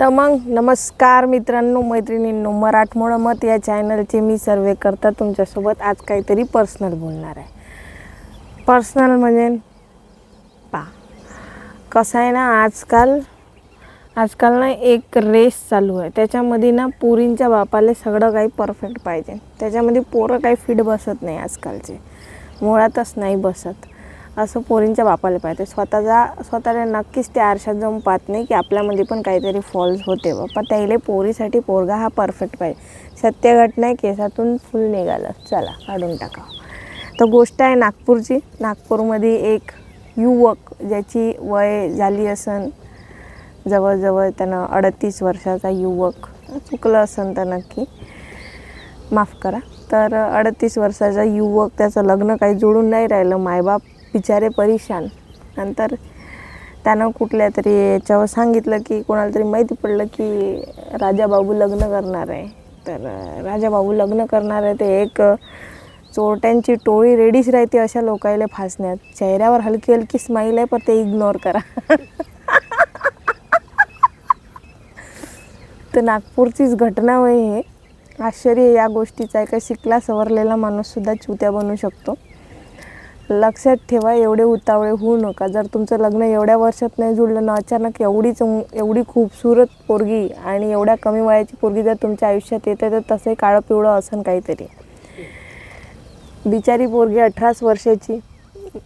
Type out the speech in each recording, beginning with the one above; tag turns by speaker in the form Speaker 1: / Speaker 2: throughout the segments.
Speaker 1: तर मग नमस्कार मित्रांनो, मैत्रिणींनो, मराठमोळं मत या चॅनलचे मी सर्वे करता तुमच्यासोबत आज काहीतरी पर्सनल बोलणार आहे. पर्सनल म्हणजे कसं आहे ना, आजकाल ना एक रेस चालू आहे. त्याच्यामध्ये ना पोरींच्या बापाला सगळं काही परफेक्ट पाहिजे. त्याच्यामध्ये पोरं काही फिट बसत नाही, आजकालचे मुळातच नाही बसत. असं पोरींच्या बापाला पाहिजे. स्वतःला नक्कीच त्या आरशात जाऊन पाहत नाही की आपल्यामध्ये पण काहीतरी फॉल्स होते. बापा त्याला पोरीसाठी पोरगा हा परफेक्ट पाहिजे. सत्य घटना केसातून फुल निघालं, चला काढून टाका. तर गोष्ट आहे नागपूरची. नागपूरमध्ये एक युवक ज्याची वय झाली असन जवळजवळ त्यानं 38 वर्षाचा युवक, चुकलं असन तर नक्की माफ करा. तर 38 वर्षाचा युवक, त्याचं लग्न काही जुळून नाही राहिलं. मायबाप बिचारे परेशान. नंतर त्यानं कुठल्या तरी याच्यावर सांगितलं की कोणाला तरी माहिती पडलं की राजाबाबू लग्न करणार आहे. तर राजाबाबू लग्न करणार आहे ते एक चोरट्यांची टोळी रेडीच राहते अशा लोकायला फासण्यात. चेहऱ्यावर हलकी हलकी स्माईल आहे, पण ते इग्नोर करा. तर नागपूरचीच घटना होय. हे आश्चर्य या गोष्टीचं आहे का शिकला सवरलेला माणूससुद्धा चुत्या बनू शकतो. लक्षात ठेवा, एवढे उतावळे होऊ नका. जर तुमचं लग्न एवढ्या वर्षात नाही जुळलं ना, अचानक एवढी खूपसूरत पोरगी आणि एवढ्या कमी वयाची पोरगी जर तुमच्या आयुष्यात येते तर तसंही काळं पिवळं असन काहीतरी. बिचारी पोरगी 18 वर्षाची.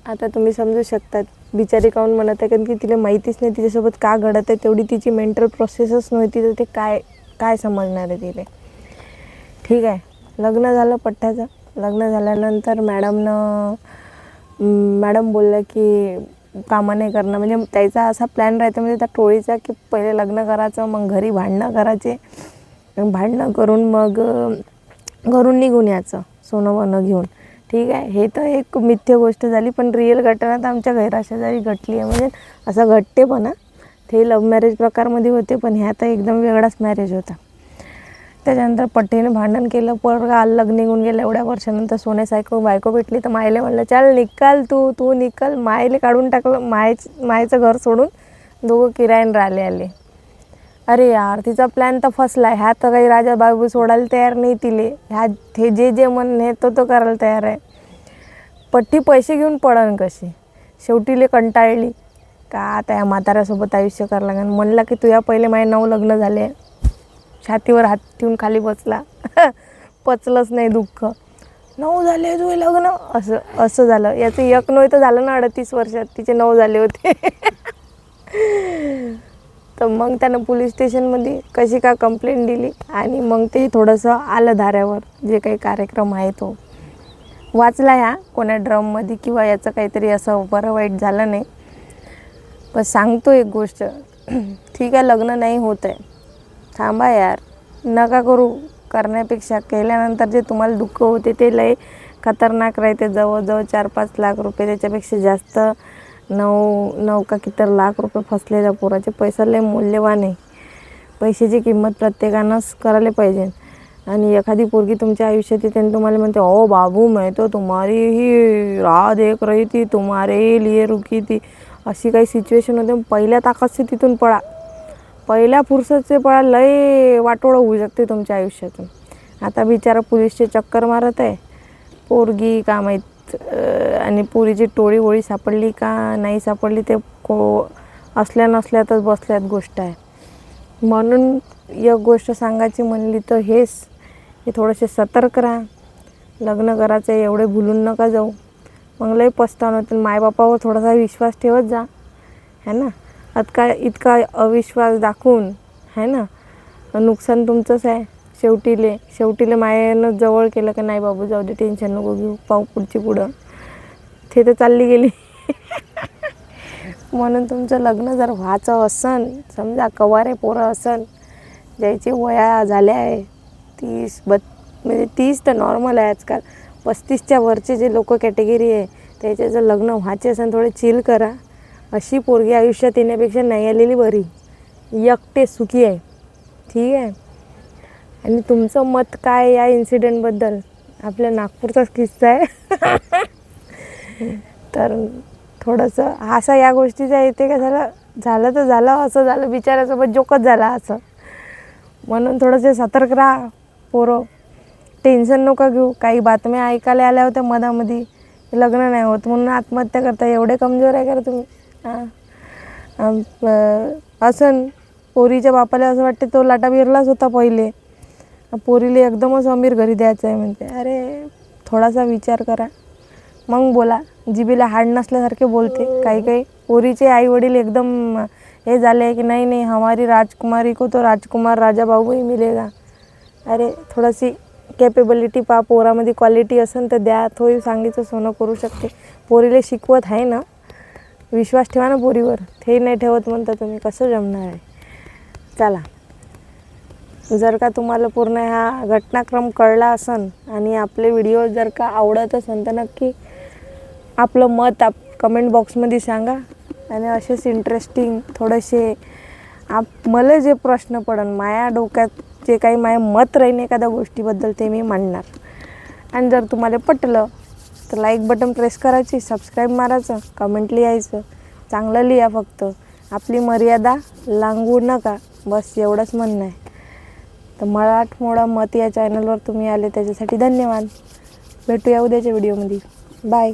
Speaker 1: आता तुम्ही समजू शकतात बिचारी काहून म्हणत आहे, कारण की तिला माहितीच नाही तिच्यासोबत का घडत आहे. तेवढी तिची मेंटल प्रोसेसच नव्हती, तर ते काय समजणार आहे तिला. ठीक आहे, लग्न झालं पठ्ठ्याचं. लग्न झाल्यानंतर मॅडम बोलल्या की कामं नाही करणं. म्हणजे त्याचा असा प्लॅन राहते म्हणजे त्या टोळीचा की पहिले लग्न करायचं, मग घरी भांडणं करायचे. भांडणं करून मग घरून निघून यायचं सोनं वनं घेऊन. ठीक आहे, हे तर एक मिथ्य गोष्ट झाली, पण रिअल घटना तर आमच्या घराशेजारी घडली आहे. म्हणजे असं घडते पण ते लव्ह मॅरेज प्रकारमध्ये होते, पण ह्या तर एकदम वेगळाच मॅरेज होता. त्याच्यानंतर पट्टीने भांडण केलं. पोरगा अलग निघून गेलं. एवढ्या वर्षानंतर सोन्यासारखं बायको भेटली तर मायले म्हणलं चल निकाल, तू निकाल. मायले काढून टाकलं. मायचं घर सोडून दोघं किरायाने राहिले आले. अरे यार, तिचा प्लॅन तर फसला. ह्या तर काही राजा बाबू सोडायला तयार नाही तिले. हे जे मन हे तो करायला तयार आहे. पट्टी पैसे घेऊन पडन कशी. शेवटीले कंटाळली का आता या म्हाताऱ्यासोबत आयुष्य करायला लागेल. म्हणला की तुझ्या पहिले माझे 9 लग्न झाले. छातीवर हात ठेवून खाली बसला. पचलंच नाही दुःख. 9 झाले तुझे लग्न, असं झालं. याचं एक नव्हतं झालं ना 38 वर्षात, तिचे 9 झाले होते. तर मग त्यानं पोलीस स्टेशनमध्ये कशी का कंप्लेंट दिली आणि मग ते थोडंसं आलं धाऱ्यावर. जे काही कार्यक्रम आहे तो वाचला ह्या कोण्या ड्रममध्ये किंवा याचं काहीतरी असं बरं वाईट झालं नाही. पण सांगतो एक गोष्ट, ठीक आहे लग्न नाही होत आहे, थांबा यार, नका करू. करण्यापेक्षा केल्यानंतर जे तुम्हाला दुःख होते ते लय खतरनाक राहते. जवळजवळ 4-5 लाख रुपये, त्याच्यापेक्षा जास्त 9 का किती लाख रुपये फसलेल्या पोराचे. पैसा लय मौल्यवान आहे. पैशाची किंमत प्रत्येकानंच करायला पाहिजे. आणि एखादी पोरगी तुमच्या आयुष्यात येते आणि तुम्हाला म्हणते ओ बाबू मैं तो तुम्हारी ही राह देख रही थी, तुम्हारे लिए रुकी थी, अशी काही सिच्युएशन होते. पहिल्या ताकदचे तिथून पळा. पहिल्या फुरसतचे पळा. लय वाटोळं होऊ शकते तुमच्या आयुष्यातून. आता बिचारा पोलीसचे चक्कर मारत आहे. पोरगी का माहीत आणि पोरीची टोळी वोळी सापडली का नाही सापडली ते असल्या नसल्यातच बसल्यात गोष्ट आहे. म्हणून एक गोष्ट सांगायची म्हणली तर हेच की थोडेसे सतर्क राहा. लग्न करायचं एवढे भुलून नका जाऊ, मग लय पस्तावून होते. मायबापावर थोडासा विश्वास ठेवत जा, है ना. इतका अविश्वास दाखवून है ना, नुकसान तुमचंच आहे. शेवटीले मायेनं जवळ केलं की नाही बाबू जाऊ दे, टेन्शन नको घेऊ, पाहू पुढं. ते तर चालली गेली. म्हणून तुमचं लग्न जर व्हायचं असन, समजा कवारे पोरं असन ज्याची वया झाल्या आहे 30 म्हणजे 30 तर नॉर्मल आहे आजकाल. 35च्या वरचे जे लोक कॅटेगरी आहे त्याचे जर लग्न व्हायचे असेल थोडे चिल करा. अशी पोरगी आयुष्यात येण्यापेक्षा नाही आलेली बरी. एकटे सुखी आहे. ठीक आहे. आणि तुमचं मत काय या इन्सिडेंटबद्दल? आपल्या नागपूरचाच किस्सा आहे. तर थोडंसं असा या गोष्टीचा येते का झालं झालं तर झालं, असं झालं बिचाऱ्यासोबत जोकच झाला असं. म्हणून थोडंसे सतर्क राहा पोरं. टेन्शन नका घेऊ. काही बातम्या ऐकायला आल्या होत्या मधामध्ये, लग्न नाही होत म्हणून आत्महत्या करता. एवढे कमजोर आहे का तुम्ही? असं पोरीच्या बापाला असं वाटते तो लाटा बिरलाच होता पहिले, पोरीला एकदमच अमीर घरी द्यायचं आहे म्हणते. अरे थोडासा विचार करा मग बोला. जिभेला हाड नसल्यासारखे बोलते. काही काही पोरीचे आई वडील एकदम हे झाले की नाही नाही हमारी राजकुमारी को तो राजकुमार राजा भाऊ ही मिलेगा. अरे थोडीशी कॅपेबिलिटी पहा, पोरामध्ये क्वालिटी असेल तर द्या. थोडी सांगितलं सोनं करू शकते. पोरीला शिकवत आहे ना, विश्वास ठेवा ना पोरीवर. ते नाही ठेवत म्हणता तुम्ही, कसं जमणार आहे? चला, जर का तुम्हाला पूर्ण हा घटनाक्रम कळला असन आणि आपले व्हिडिओ जर का आवडत असन तर नक्की आपलं मत कमेंट बॉक्समध्ये सांगा. आणि असेच इंटरेस्टिंग थोडेसे मला जे प्रश्न पडन माया डोक्यात, जे काही माया मत राहीन एखाद्या गोष्टीबद्दल, ते मी मांडणार. आणि जर तुम्हाला पटलं तर लाईक बटन प्रेस करायची, सबस्क्राईब मारायचं, कमेंट लिहायचं. चांगलं लिहा फक्त. आपली मर्यादा लांघू नका, बस एवढंच म्हणणं आहे. तर मराठमोळा मत या चॅनलवर तुम्ही आले त्याच्यासाठी धन्यवाद. भेटूया उद्याच्या व्हिडिओमध्ये. बाय.